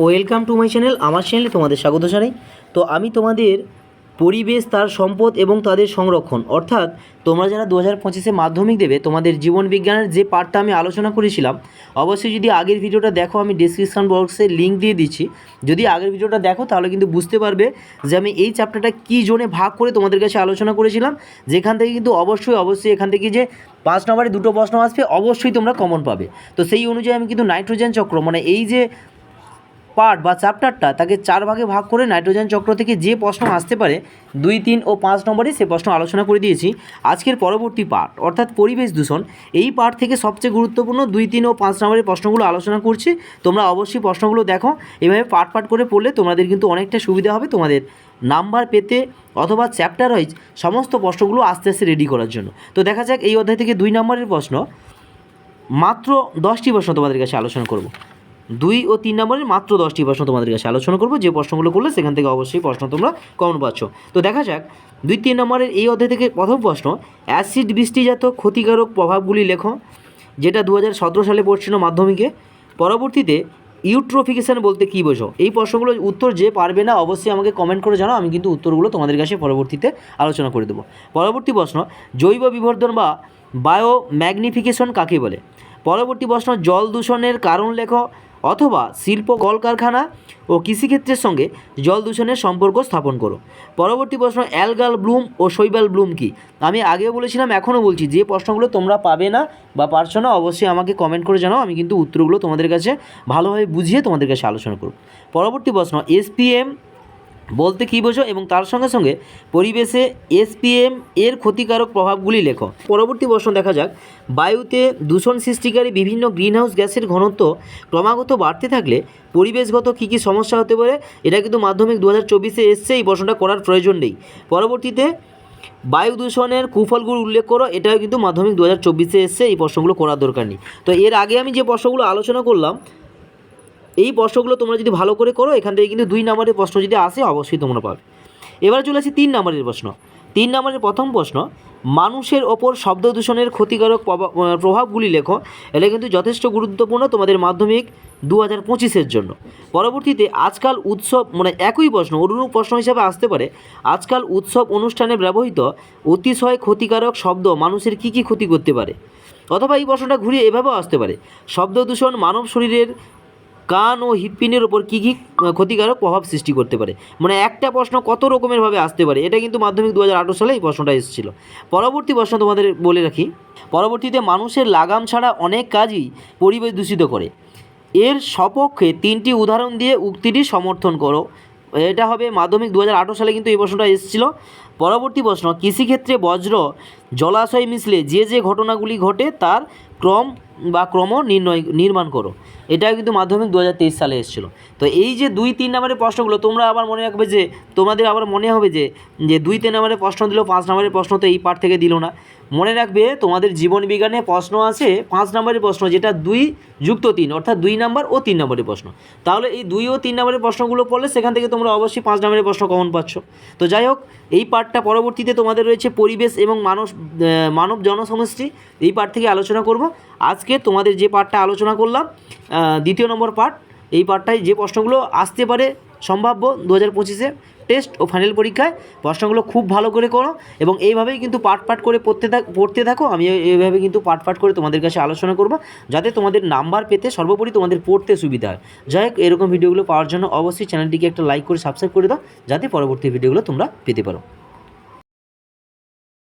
Welcome to my channel. আমার চ্যানেলে তোমাদের স্বাগত জানাই। তো আমি তোমাদের পরিবেশ, তার সম্পদ এবং তাদের সংরক্ষণ, অর্থাৎ তোমরা যারা 2025-এ মাধ্যমিক দেবে, তোমাদের জীবন বিজ্ঞানের যে পার্টটা আমি আলোচনা করেছিলাম, অবশ্যই যদি আগের ভিডিওটা দেখো, আমি ডেসক্রিপশন বক্সে লিঙ্ক দিয়ে দিচ্ছি। যদি আগের ভিডিওটা দেখো তাহলে কিন্তু বুঝতে পারবে যে আমি এই চ্যাপ্টারটা কী জোনে ভাগ করে তোমাদের কাছে আলোচনা করেছিলাম, যেখান থেকে কিন্তু অবশ্যই এখান থেকে যে 5 নম্বরে দুটো প্রশ্ন আসবে অবশ্যই তোমরা কমন পাবে। তো সেই অনুযায়ী আমি কিন্তু নাইট্রোজেন চক্র, মানে এই যে পার্ট বা চ্যাপ্টারটা, তাকে 4 ভাগে ভাগ করে নাইট্রোজেন চক্র থেকে যে প্রশ্ন আসতে পারে 2, 3 ও 5 নম্বরে সে প্রশ্ন আলোচনা করে দিয়েছি। আজকের পরবর্তী পার্ট অর্থাৎ পরিবেশ দূষণ, এই পার্ট থেকে সবচেয়ে গুরুত্বপূর্ণ 2, 3 ও 5 নম্বরের প্রশ্নগুলো আলোচনা করছি। তোমরা অবশ্যই প্রশ্নগুলো দেখো, এভাবে পার্ট করে পড়লে তোমাদের কিন্তু অনেকটা সুবিধা হবে তোমাদের নাম্বার পেতে, অথবা চ্যাপ্টার ওয়াইজ সমস্ত প্রশ্নগুলো আস্তে আস্তে রেডি করার জন্য। তো দেখা যাক, এই অধ্যায় থেকে 2 নম্বরের প্রশ্ন, মাত্র 10টি প্রশ্ন তোমাদের কাছে আলোচনা করব। 2 ও 3 নম্বরের মাত্র 10টি প্রশ্ন তোমাদের কাছে আলোচনা করবো। যে প্রশ্নগুলো করলে সেখান থেকে অবশ্যই প্রশ্ন তোমরা কমন পাচ্ছ। তো দেখা যাক 2, 3 নম্বরের এই অধ্যায় থেকে প্রথম প্রশ্ন, অ্যাসিড বৃষ্টিজাত ক্ষতিকারক প্রভাবগুলি লেখো, যেটা 2017 সালে পড়ছিল মাধ্যমিকে। পরবর্তীতে ইউট্রোফিকেশন বলতে কী বোঝো? এই প্রশ্নগুলোর উত্তর যে পারবে না অবশ্যই আমাকে কমেন্ট করে জানাও, আমি কিন্তু উত্তরগুলো তোমাদের কাছে পরবর্তীতে আলোচনা করে দেবো। পরবর্তী প্রশ্ন, জৈব বিবর্ধন বা বায়োম্যাগনিফিকেশন কাকে বলে? পরবর্তী প্রশ্ন, জল দূষণের কারণ লেখো, অথবা শিল্প, কলকারখানা ও কৃষিক্ষেত্রের সঙ্গে জল দূষণের সম্পর্ক স্থাপন করো। পরবর্তী প্রশ্ন, অ্যালগাল ব্লুম ও শৈবাল ব্লুম কি? আমি আগেও বলেছিলাম, এখনও বলছি, যে প্রশ্নগুলো তোমরা পাবে না বা পারছো না অবশ্যই আমাকে কমেন্ট করে জানাও, আমি কিন্তু উত্তরগুলো তোমাদের কাছে ভালোভাবে বুঝিয়ে তোমাদের কাছে আলোচনা করব। পরবর্তী প্রশ্ন, এসপিএম বলতে কী বোঝো এবং তার সঙ্গে সঙ্গে পরিবেশে এসপিএম এর ক্ষতিকারক প্রভাবগুলি লেখো। পরবর্তী প্রশ্ন দেখা যাক, বায়ুতে দূষণ সৃষ্টিকারী বিভিন্ন গ্রিনহাউস গ্যাসের ঘনত্ব ক্রমাগত বাড়তে থাকলে পরিবেশগত কী কী সমস্যা হতে পারে? এটা কিন্তু মাধ্যমিক 2024-এ এসছে, এই প্রশ্নটা করার প্রয়োজন নেই। পরবর্তীতে বায়ু দূষণের কুফলগুলো উল্লেখ করো, এটাও কিন্তু মাধ্যমিক 2024-এ এসছে, এই প্রশ্নগুলো করার দরকার নেই। তো এর আগে আমি যে প্রশ্নগুলো আলোচনা করলাম, এই প্রশ্নগুলো তোমরা যদি ভালো করে করো, এখান থেকে কিন্তু 2 নম্বরের প্রশ্ন যদি আসে অবশ্যই তোমরা পাবে। এবার চলে আসি 3 নম্বরের প্রশ্ন। 3 নম্বরের প্রথম প্রশ্ন, মানুষের ওপর শব্দ দূষণের ক্ষতিকারক প্রভাবগুলি লেখো। এটা কিন্তু যথেষ্ট গুরুত্বপূর্ণ তোমাদের মাধ্যমিক 2025-এর জন্য। পরবর্তীতে আজকাল উৎসব, মানে একই প্রশ্ন অনুরূপ প্রশ্ন হিসাবে আসতে পারে, আজকাল উৎসব অনুষ্ঠানে ব্যবহৃত অতিশয় ক্ষতিকারক শব্দ মানুষের কী কী ক্ষতি করতে পারে? অথবা এই প্রশ্নটা ঘুরিয়ে এভাবেও আসতে পারে, শব্দ দূষণ মানব শরীরের কান ও হৃৎপিণ্ডের ওপর কী কী ক্ষতিকারক প্রভাব সৃষ্টি করতে পারে? মানে একটা প্রশ্ন কত রকমেরভাবে আসতে পারে, এটা কিন্তু মাধ্যমিক 2018 সালে এই প্রশ্নটা এসেছিল। পরবর্তী প্রশ্ন তোমাদের বলে রাখি, পরবর্তীতে মানুষের লাগাম ছাড়া অনেক কাজই পরিবেশ দূষিত করে, এর সপক্ষে 3টি উদাহরণ দিয়ে উক্তিটি সমর্থন করো। এটা হবে মাধ্যমিক 2018 সালে কিন্তু এই প্রশ্নটা এসেছিল। পরবর্তী প্রশ্ন, কৃষিক্ষেত্রে বজ্র জলাশয় মিশলে যে যে ঘটনাগুলি ঘটে তার ক্রম নির্মাণ করো। এটাও কিন্তু মাধ্যমিক 2023 সালে এসেছিলো। তো এই যে 2, 3 নম্বরের প্রশ্নগুলো তোমরা আবার মনে রাখবে, যে তোমাদের আবার মনে হবে যে 2, 3 নম্বরের প্রশ্ন দিল, 5 নম্বরের প্রশ্ন তো এই পার্ট থেকে দিল না। মনে রাখবে তোমাদের জীবন বিজ্ঞানে প্রশ্ন আছে 5 নম্বরের প্রশ্ন, যেটা 2 যুক্ত 3, অর্থাৎ 2 নম্বর ও 3 নম্বরের প্রশ্ন। তাহলে এই 2 ও 3 নম্বরের প্রশ্নগুলো পড়লে সেখান থেকে তোমরা অবশ্যই 5 নম্বরের প্রশ্ন কমন পাচ্ছ। তো যাই হোক, এই পার্টটা পরবর্তীতে তোমাদের রয়েছে পরিবেশ এবং মানব জনসমষ্টি, এই পার্ট থেকে আলোচনা করব। আজকে তোমাদের যে পার্টটা আলোচনা করলাম, 2 নম্বর পার্ট, এই পার্টটায় যে প্রশ্নগুলো আসতে পারে সম্ভাব্য 2025-এ টেস্ট ও ফাইনাল পরীক্ষায়, প্রশ্নগুলো খুব ভালো করে করো এবং এইভাবেই কিন্তু পার্ট করে পড়তে থাকো। আমি এইভাবে কিন্তু পার্ট করে তোমাদের কাছে আলোচনা করব, যাতে তোমাদের নাম্বার পেতে সর্বোপরি তোমাদের পড়তে সুবিধা হয়। যাই হোক, এরকম ভিডিওগুলো পাওয়ার জন্য অবশ্যই চ্যানেলটিকে একটা লাইক করে সাবস্ক্রাইব করে দাও, যাতে পরবর্তী ভিডিওগুলো তোমরা পেতে পারো।